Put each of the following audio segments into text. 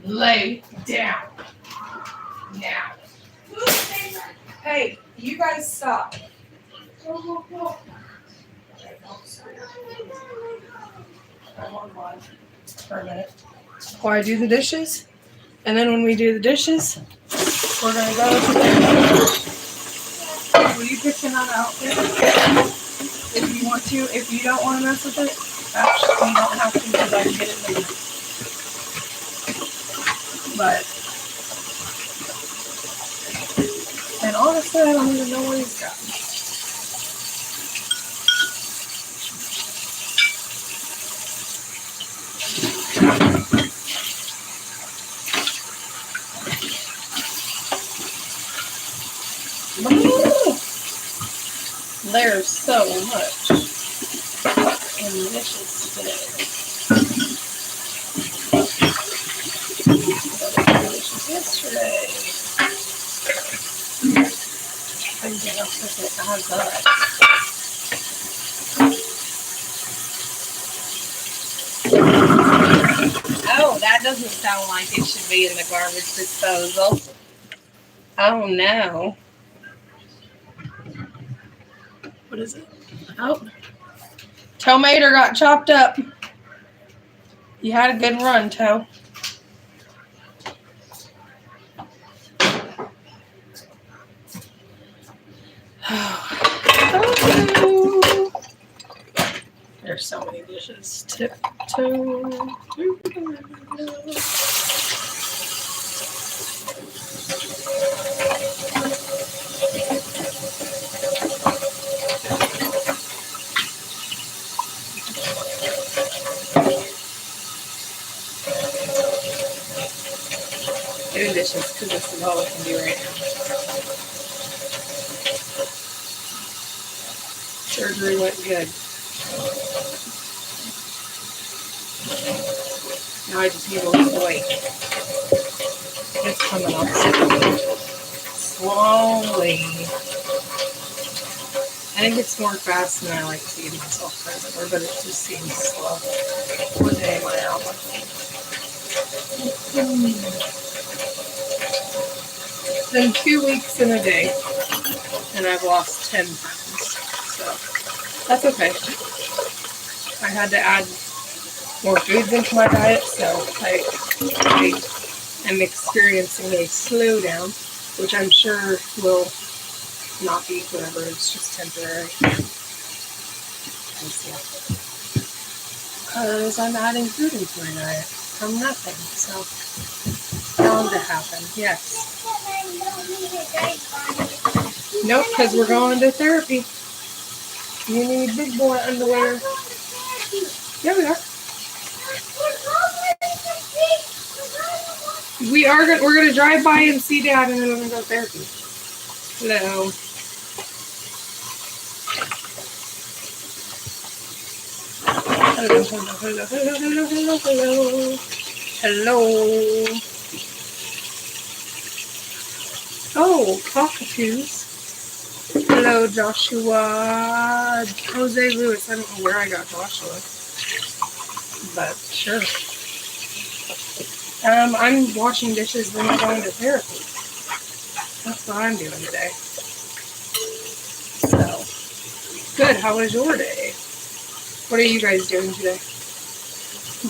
Lay down. Now. Hey, you guys stop. I want one for a minute. Before I do the dishes. And then when we do the dishes, we're going to go to the... Will you pick another outfit? If you want to. If you don't want to mess with it, actually you don't have to because I can get it later. But... And honestly, I don't even know what he's got. There's so much in the dishes today. Dishes yesterday. Everything else with it adds up. Oh, that doesn't sound like it should be in the garbage disposal. Oh no. What is it? Oh. Tomato got chopped up. You had a good run, Toe. Oh. There's so many dishes. Tiptoe. Do dishes because this is all we can do right now. Surgery went good. Now I just need to lose the weight. It's coming on slowly. I think it's more fast than I like to give myself credit for, but it just seems slow. What day am I out? It's been 2 weeks and a day, and I've lost 10 pounds, so that's okay. I had to add more foods into my diet, so I am experiencing a slowdown, which I'm sure will not be forever. It's just temporary. Because I'm adding food into my diet from nothing, so it's bound to happen. Yes. Nope, because we're going to therapy. You need big boy underwear. Yeah, we are. We're gonna drive by and see Dad, and then we're gonna go to therapy. Hello. Hello. Hello. Oh, cockatoos. Hello, Joshua. Jose Lewis. I don't know where I got Joshua, but sure. I'm washing dishes when I'm going to therapy. That's what I'm doing today. So, good. How was your day? What are you guys doing today?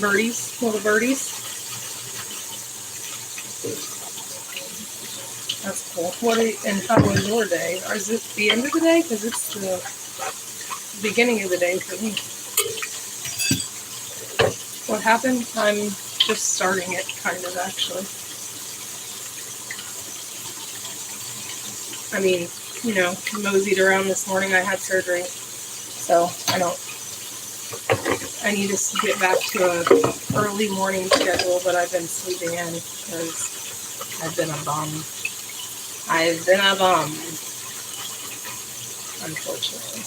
Birdies? Little birdies? That's cool. And how was your day? Or is it the end of the day? Because it's the beginning of the day for me. What happened? I'm just starting it, kind of, actually. I mean, moseyed around this morning. I had surgery, so I need to get back to a early morning schedule, but I've been sleeping in because I've been a bum. Unfortunately.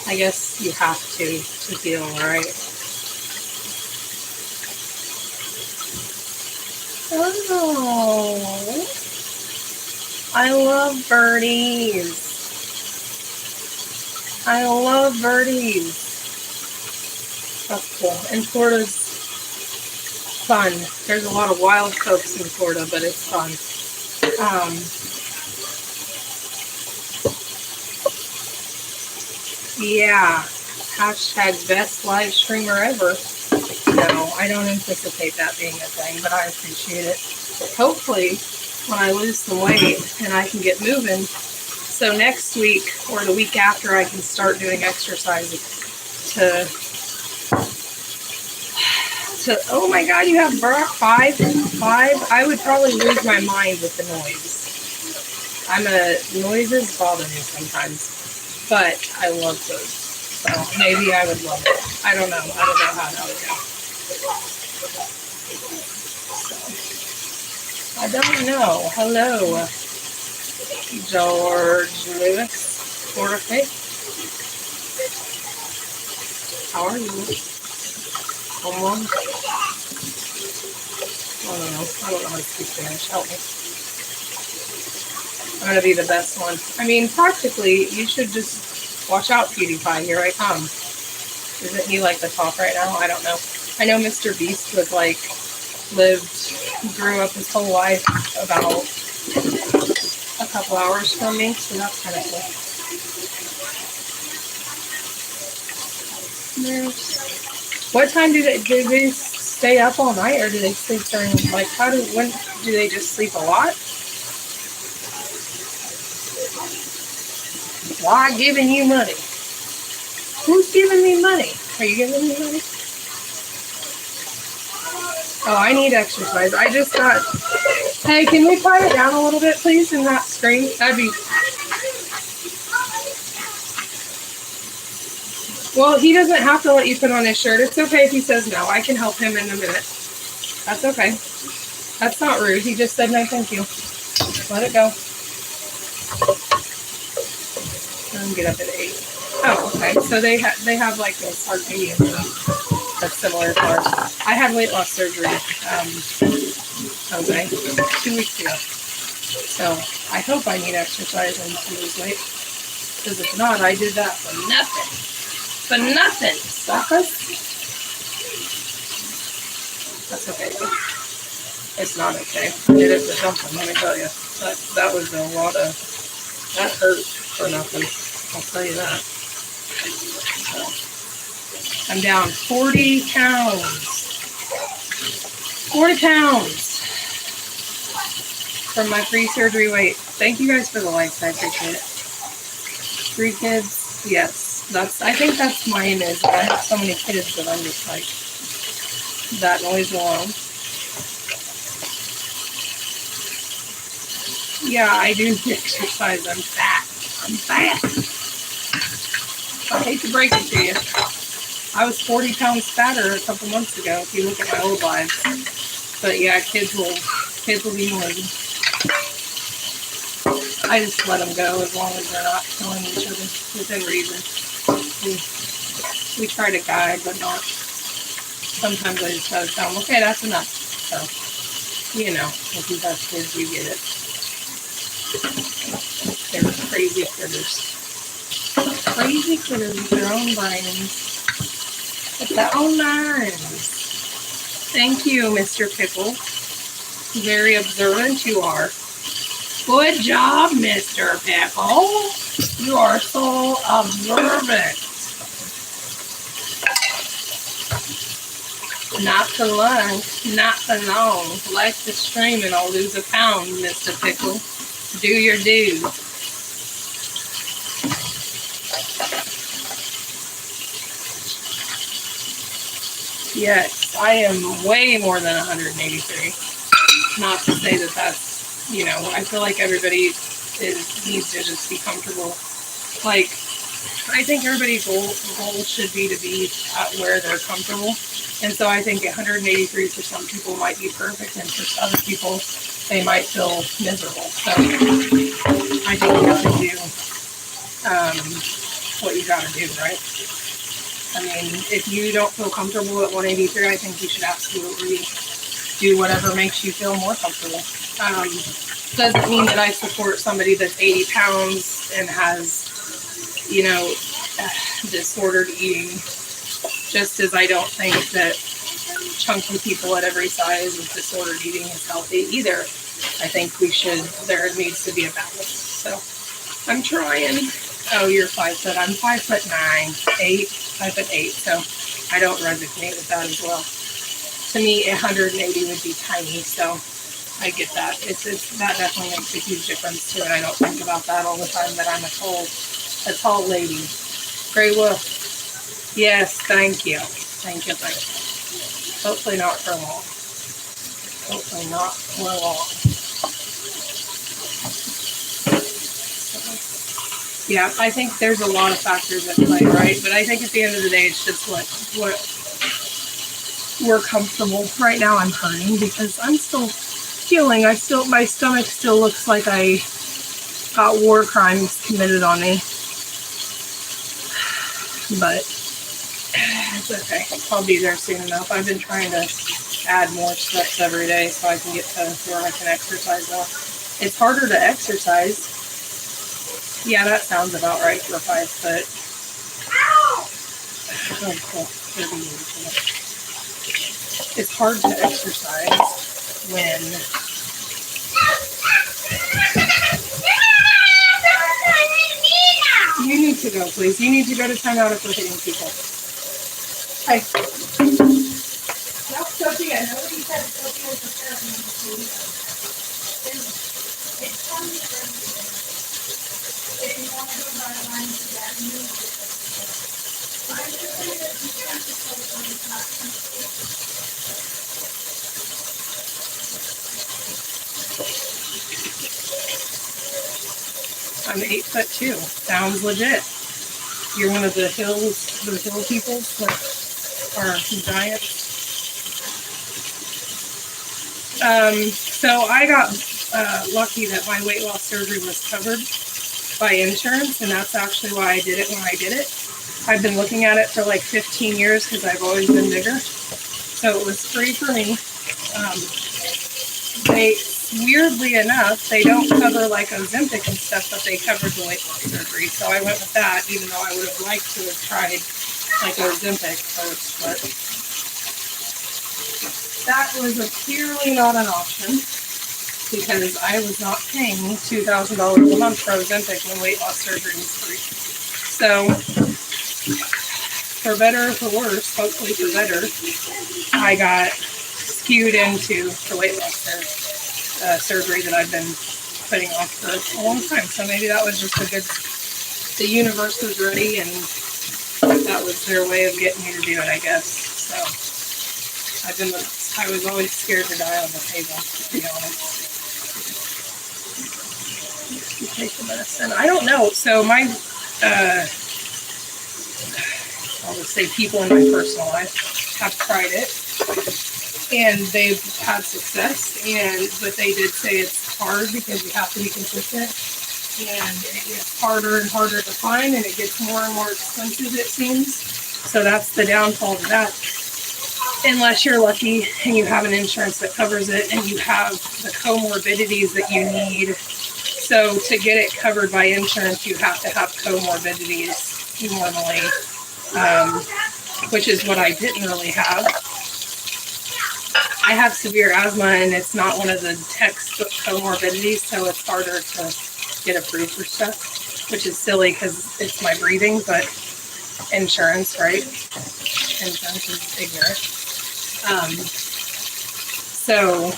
I guess you have to feel alright. Oh, I love birdies. That's cool. And Florida's fun. There's a lot of wild folks in Florida, but it's fun. Yeah. Hashtag best live streamer ever. No, I don't anticipate that being a thing, but I appreciate it. Hopefully, when I lose some weight and I can get moving, so next week or the week after, I can start doing exercises to oh my God, you have five? I would probably lose my mind with the noise. Noises bother me sometimes, but I love those. So maybe I would love it. I don't know. I don't know how that would go. So, I don't know. Hello, George Lewis. Jorge. How are you? Come on. I don't know how to speak Spanish. Help me. I'm going to be the best one. I mean, practically, you should just watch out, PewDiePie. Here I come. Isn't he like the top right now? I don't know. I know Mr. Beast was like, grew up his whole life about a couple hours from me, so that's kind of cool. What time do they stay up all night, or do they sleep during, like, when do they just sleep a lot? Why giving you money? Who's giving me money? Are you giving me money? Oh, I need exercise. I just got... Hey, can we quiet it down a little bit, please, and not scream? That'd be... Well, he doesn't have to let you put on his shirt. It's okay if he says no. I can help him in a minute. That's okay. That's not rude. He just said no, thank you. Let it go. Let him get up at 8. Oh, okay. So they have like this Arcadian that's similar to ours. I had weight loss surgery, 2 weeks ago. So I hope I need exercise and to lose weight. Because if not, I did that for nothing. For nothing, suckers. That's okay though. It's not okay. I did it for something, let me tell you. That was a lot of, that hurt for nothing. I'll tell you that. So, I'm down 40 pounds. 40 pounds from my pre-surgery weight. Thank you guys for the likes. I appreciate it. 3 kids. Yes. I think that's mine is I have so many kids that I'm just like, that noise alone. Yeah, I do exercise. I'm fat. I hate to break it to you. I was 40 pounds fatter a couple months ago if you look at my old lives. But yeah, kids will be noisy. I just let them go as long as they're not killing each other within reason. We try to guide, but not. Sometimes I just gotta tell them, okay, that's enough. So, you know, if you have kids, you get it. They're crazy critters. Crazy critters with their own brains. With their own minds. Thank you, Mr. Pickle. Very observant you are. Good job, Mr. Pickle. You are so observant. Not for long, not for long. Like the stream and I'll lose a pound, Mr. Pickle. Do your do. Yes, I am way more than 183. Not to say that that's, you know, I feel like everybody needs to just be comfortable. Like, I think everybody's goal should be to be at where they're comfortable. And so I think 183 for some people might be perfect, and for other people, they might feel miserable. So I think you have to do what you got to do, right? I mean, if you don't feel comfortable at 183, I think you should absolutely do whatever makes you feel more comfortable. Doesn't mean that I support somebody that's 80 pounds and has, you know, disordered eating. Just as I don't think that chunky people at every size with disordered eating is healthy either. I think there needs to be a balance. So I'm trying. Oh, you're 5 foot. I'm 5'9", 5'8", so I don't resonate with that as well. To me, 180 would be tiny, so I get that. That definitely makes a huge difference too, and I don't think about that all the time, that I'm a tall lady. Gray Wolf. Yes, thank you. Thank you. Hopefully not for long. Hopefully not for long. Yeah, I think there's a lot of factors at play, right? But I think at the end of the day, it's just what we're comfortable. Right now I'm hurting because I'm still healing. My stomach still looks like I got war crimes committed on me. But it's okay. I'll be there soon enough. I've been trying to add more steps every day so I can get to where I can exercise more. It's harder to exercise. Yeah, that sounds about right for 5 foot. Oh, cool. It's hard to exercise when you need to go, please. You need to go to timeout if we're hitting people. Hi. No, Sophia. Nobody said Sophia was a therapy. It's fun for everything. If you want to go by the line to that, you need to. I'm 8'2". Sounds legit. You're one of the hill people that are giants. So I got lucky that my weight loss surgery was covered by insurance, and that's actually why I did it when I did it. I've been looking at it for like 15 years because I've always been bigger. So it was free for me. Weirdly enough, they don't cover like Ozempic and stuff, but they covered the weight loss surgery. So I went with that, even though I would have liked to have tried like Ozempic first, but that was clearly not an option because I was not paying $2,000 a month for Ozempic when weight loss surgery was free. So for better or for worse, hopefully for better, I got skewed into the weight loss surgery that I've been putting off for a long time. So maybe that was just the universe was ready, and that was their way of getting me to do it, I guess. So I was always scared to die on the table, to be honest. You take the medicine. I don't know. So my, I'll just say people in my personal life have tried it, and they've had success, but they did say it's hard because you have to be consistent, and it gets harder and harder to find, and it gets more and more expensive, it seems. So that's the downfall to that. Unless you're lucky and you have an insurance that covers it and you have the comorbidities that you need. So to get it covered by insurance, you have to have comorbidities normally, which is what I didn't really have. I have severe asthma, and it's not one of the textbook comorbidities, so it's harder to get approved for stuff, which is silly because it's my breathing, but insurance, right? Insurance is ignorant. So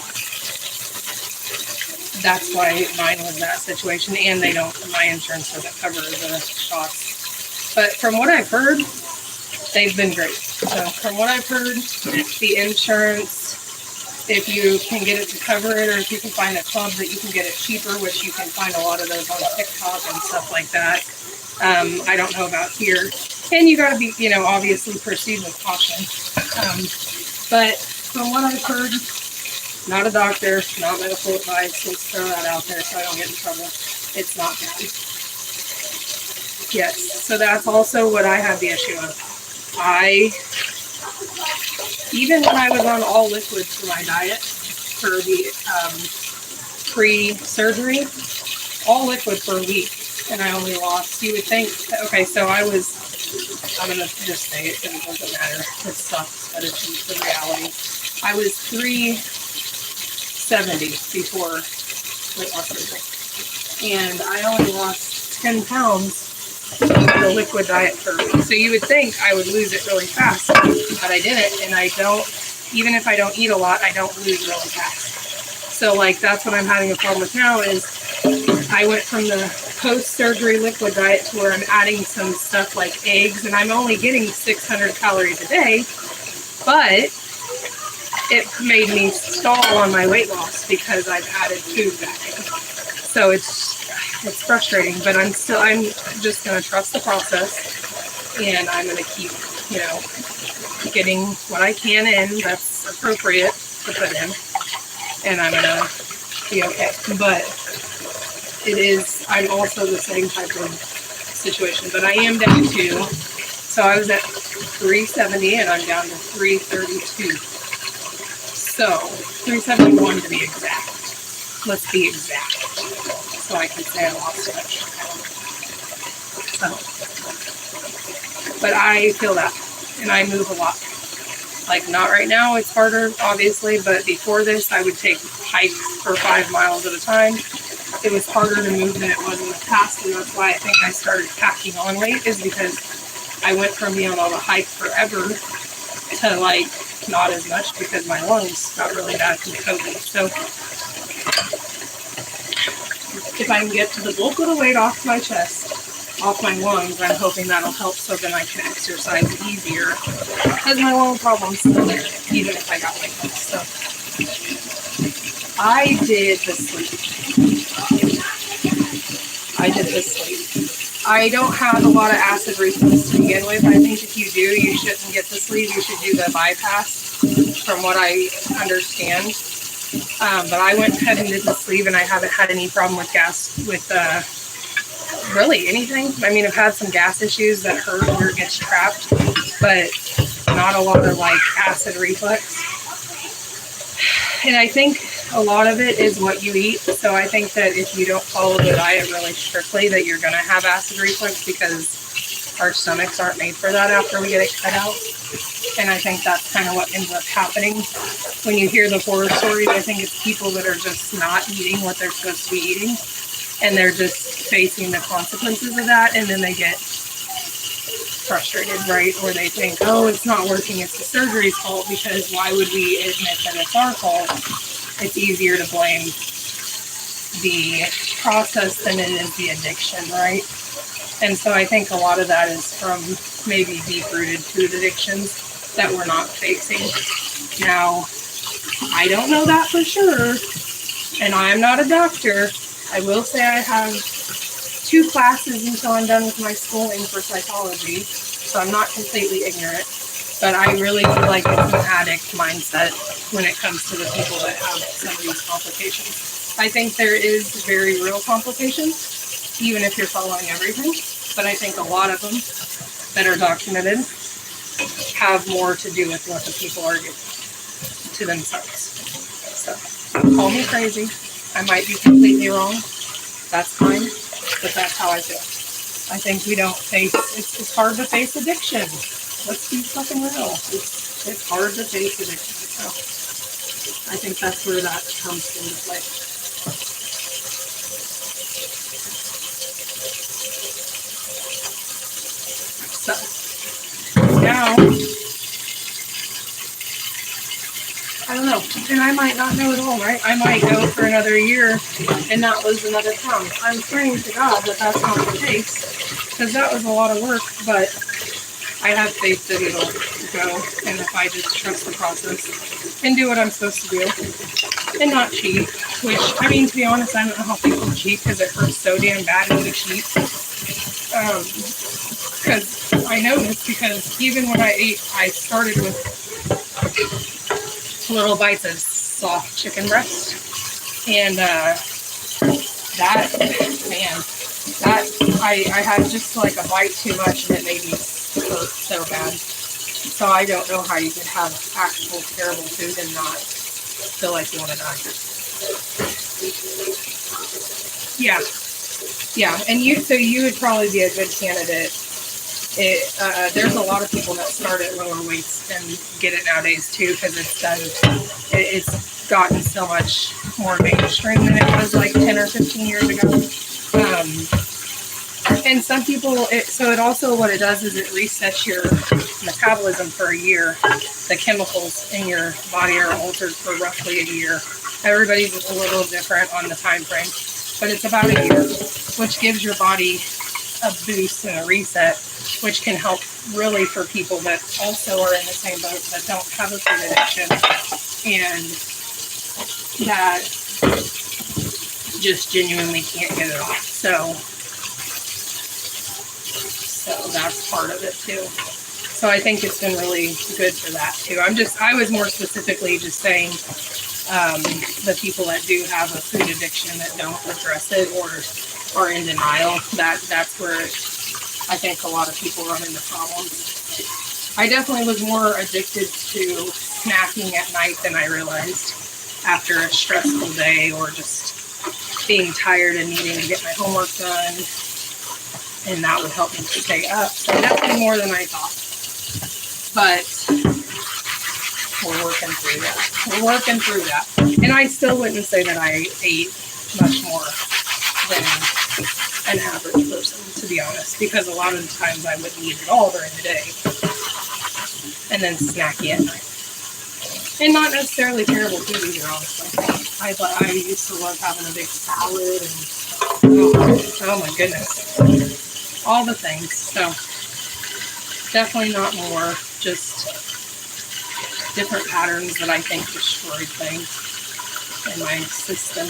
that's why mine was that situation, and my insurance doesn't cover the shots. But from what I've heard, they've been great. So from what I've heard, the insurance, if you can get it to cover it, or if you can find a club that you can get it cheaper, which you can find a lot of those on TikTok and stuff like that. I don't know about here. And you got to be, obviously proceed with caution. But from what I've heard, not a doctor, not medical advice, let's throw that out there so I don't get in trouble. It's not bad. Yes, so that's also what I have the issue of. Even when I was on all liquids for my diet, for the pre-surgery, all liquid for a week, and I only lost, you would think, okay, so I was I'm going to just say it because it doesn't matter. It sucks, but it's the reality. I was 370 before weight loss surgery. And I only lost 10 pounds with the liquid diet first. So you would think I would lose it really fast, but I didn't. And I don't, even if I don't eat a lot, I don't lose really fast. So like that's what I'm having a problem with now is I went from the post-surgery liquid diet to where I'm adding some stuff like eggs, and I'm only getting 600 calories a day, but it made me stall on my weight loss because I've added food back in. So it's frustrating, but I'm just going to trust the process, and I'm going to keep, getting what I can in that's appropriate to put in, and I'm going to be okay. But I'm also the same type of situation, but I am down to, so I was at 370 and I'm down to 332. So 371 to be exact. Let's be exact. So I can say I lost it. But I feel that, and I move a lot. Like not right now, it's harder, obviously, but before this, I would take hikes for 5 miles at a time. It was harder to move than it was in the past, and that's why I think I started packing on weight, is because I went from being able to hike forever to like not as much because my lungs got really bad from COVID. So if I can get the bulk of the weight off my chest, off my lungs, I'm hoping that'll help so then I can exercise easier because my lung problem's still there, even if I got weight loss. So I did the sleep. I don't have a lot of acid reflux to begin with. I think if you do, you shouldn't get the sleeve. You should do the bypass, from what I understand. But I went ahead and did the sleeve, and I haven't had any problem with really anything. I mean, I've had some gas issues that hurt where it gets trapped, but not a lot of like acid reflux. And I think a lot of it is what you eat. So I think that if you don't follow the diet really strictly, that you're going to have acid reflux because our stomachs aren't made for that after we get it cut out. And I think that's kind of what ends up happening. When you hear the horror stories, I think it's people that are just not eating what they're supposed to be eating. And they're just facing the consequences of that. And then they get frustrated, right? Or they think, oh, it's not working. It's the surgery's fault, because why would we admit that it's our fault? It's easier to blame the process than it is the addiction, right? And so I think a lot of that is from maybe deep-rooted food addictions that we're not facing. Now, I don't know that for sure, and I'm not a doctor. I will say I have 2 classes until I'm done with my schooling for psychology, so I'm not completely ignorant. But I really feel like it's an addict mindset when it comes to the people that have some of these complications. I think there is very real complications, even if you're following everything. But I think a lot of them that are documented have more to do with what the people are doing to themselves. So call me crazy. I might be completely wrong. That's fine. But that's how I feel. I think we don't face, it's hard to face addiction. Let's be fucking real. It's hard to face addiction. So I think that's where that comes into play. So now, I don't know. And I might not know it all, right? I might go for another year and not lose another pound. I'm praying to God that that's not the case, because that was a lot of work, but I have faith that it'll go, and if I just trust the process and do what I'm supposed to do and not cheat, which, I mean, to be honest, I don't know how people cheat because it hurts so damn bad when you cheat. Because I know this, because even when I ate, I started with little bites of soft chicken breast, and I had just like a bite too much, and it made me hurt so bad. So I don't know how you could have actual terrible food and not feel like you want to die. Yeah, and you would probably be a good candidate There's a lot of people that start at lower weights and get it nowadays too, because it's gotten so much more mainstream than it was like 10 or 15 years ago. And some people, so it also, what it does is it resets your metabolism for a year. The chemicals in your body are altered for roughly a year. Everybody's a little different on the time frame, but it's about a year, which gives your body a boost and a reset, which can help really for people that also are in the same boat, that don't have a food addiction and that just genuinely can't get it off. So that's part of it too. So I think it's been really good for that too. I was more specifically just saying the people that do have a food addiction that don't address it or are in denial, that's where I think a lot of people run into problems. I definitely was more addicted to snacking at night than I realized after a stressful day or just being tired and needing to get my homework done. And that would help me to stay up. So definitely more than I thought. But we're working through that. And I still wouldn't say that I ate much more than an average person, to be honest, because a lot of the times I wouldn't eat at all during the day and then snacky at night. And not necessarily terrible food either, honestly. I used to love having a big salad and oh my goodness. All the things. So definitely not more, just different patterns that I think destroyed things in my system.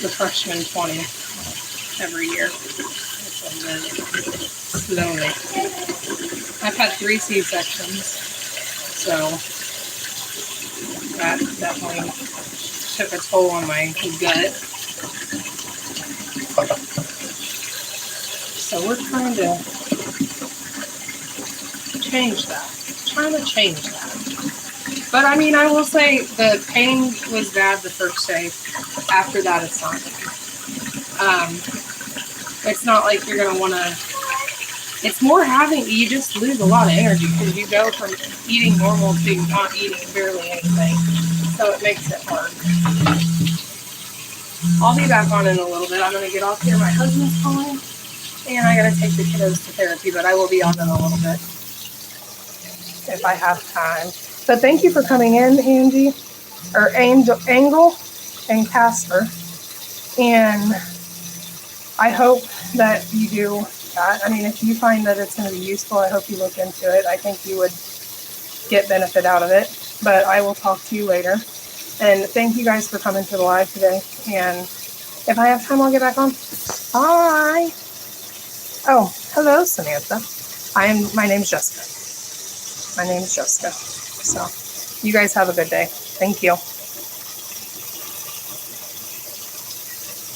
The freshman 20 every year. Slowly. I've had 3 C-sections, so that definitely took a toll on my gut. So we're trying to change that. But I mean, I will say the pain was bad the first day. After that, it's not bad. It's not like you're going to want to... It's more you just lose a lot of energy because you go from eating normal to not eating barely anything. So it makes it hard. I'll be back on in a little bit. I'm going to get off here. My husband's calling. And I got to take the kiddos to therapy, but I will be on in a little bit if I have time. But thank you for coming in, Angie, or Angle and Casper. And I hope that you do that. I mean, if you find that it's going to be useful, I hope you look into it. I think you would get benefit out of it. But I will talk to you later. And thank you guys for coming to the live today. And if I have time, I'll get back on. Bye. Oh, hello, Samantha. My name's Jessica. So you guys have a good day. Thank you.